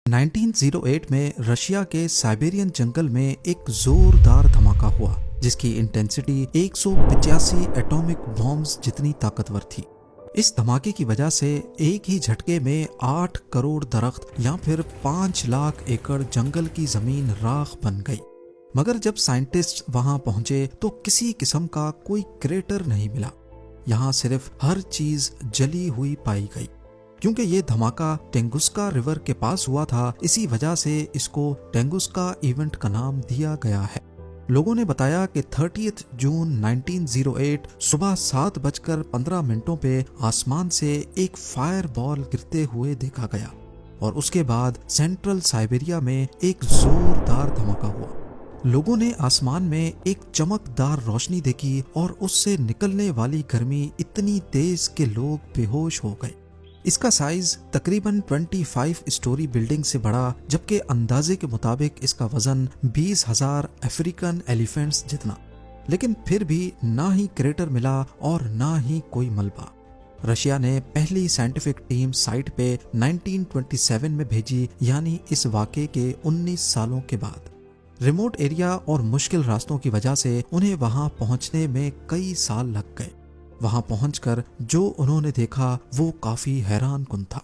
1908 में रशिया के साइबेरियन जंगल में एक जोरदार धमाका हुआ जिसकी इंटेंसिटी 185 एटॉमिक बॉम्ब्स जितनी ताकतवर थी। इस धमाके की वजह से एक ही झटके में 8 करोड़ दरख्त या फिर 5 लाख एकड़ जंगल की जमीन राख बन गई। मगर जब साइंटिस्ट वहां पहुंचे तो किसी किस्म का कोई क्रेटर नहीं मिला। यहाँ सिर्फ हर चीज जली हुई पाई गई। क्योंकि ये धमाका टेंगुस्का रिवर के पास हुआ था, इसी वजह से इसको टेंगुस्का इवेंट का नाम दिया गया है। लोगों ने बताया कि 30 जून 1908 सुबह 7:15 पे आसमान से एक फायर बॉल गिरते हुए देखा गया और उसके बाद सेंट्रल साइबेरिया में एक जोरदार धमाका हुआ। लोगों ने आसमान में एक चमकदार रोशनी देखी और उससे निकलने वाली गर्मी इतनी तेज कि लोग बेहोश हो गए। इसका साइज तकरीबन 25 स्टोरी बिल्डिंग से बड़ा, जबकि अंदाजे के मुताबिक इसका वजन 20,000 अफ्रीकन एलिफेंट्स जितना। लेकिन फिर भी ना ही क्रेटर मिला और ना ही कोई मलबा। रशिया ने पहली साइंटिफिक टीम साइट पे 1927 में भेजी, यानी इस वाक़े के 19 सालों के बाद। रिमोट एरिया और मुश्किल रास्तों की वजह से उन्हें वहां पहुंचने में कई साल लग गए। वहां पहुंचकर जो उन्होंने देखा वो काफी हैरानकुन था।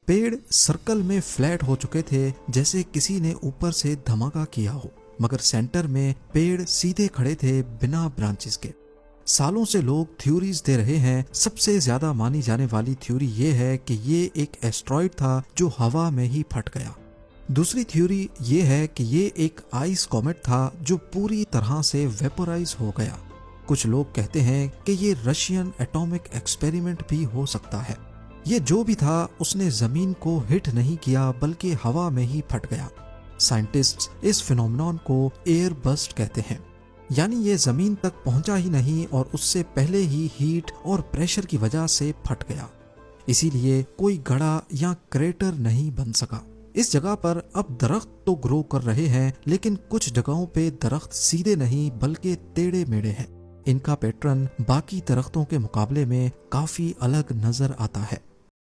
पेड़ सर्कल में फ्लैट हो चुके थे, जैसे किसी ने ऊपर से धमाका किया हो, मगर सेंटर में पेड़ सीधे खड़े थे बिना ब्रांचेस के। सालों से लोग थ्योरीज दे रहे हैं। सबसे ज्यादा मानी जाने वाली थ्योरी ये है कि ये एक एस्ट्रॉइड था जो हवा में ही फट गया। दूसरी थ्योरी ये है कि ये एक आइस कॉमेट था जो पूरी तरह से वेपोराइज हो गया। कुछ लोग कहते हैं कि ये रशियन एटॉमिक एक्सपेरिमेंट भी हो सकता है। ये जो भी था उसने जमीन को हिट नहीं किया बल्कि हवा में ही फट गया। साइंटिस्ट्स इस फिनोमेनन को एयर बस्ट कहते हैं, यानी ये जमीन तक पहुंचा ही नहीं और उससे पहले ही हीट और प्रेशर की वजह से फट गया। इसीलिए कोई गड़ा या क्रेटर नहीं बन सका। इस जगह पर अब दरख्त तो ग्रो कर रहे हैं, लेकिन कुछ जगहों पे दरख्त सीधे नहीं बल्कि टेढ़े मेढ़े हैं। इनका पैटर्न बाकी दरख्तों के मुकाबले में काफी अलग नजर आता है।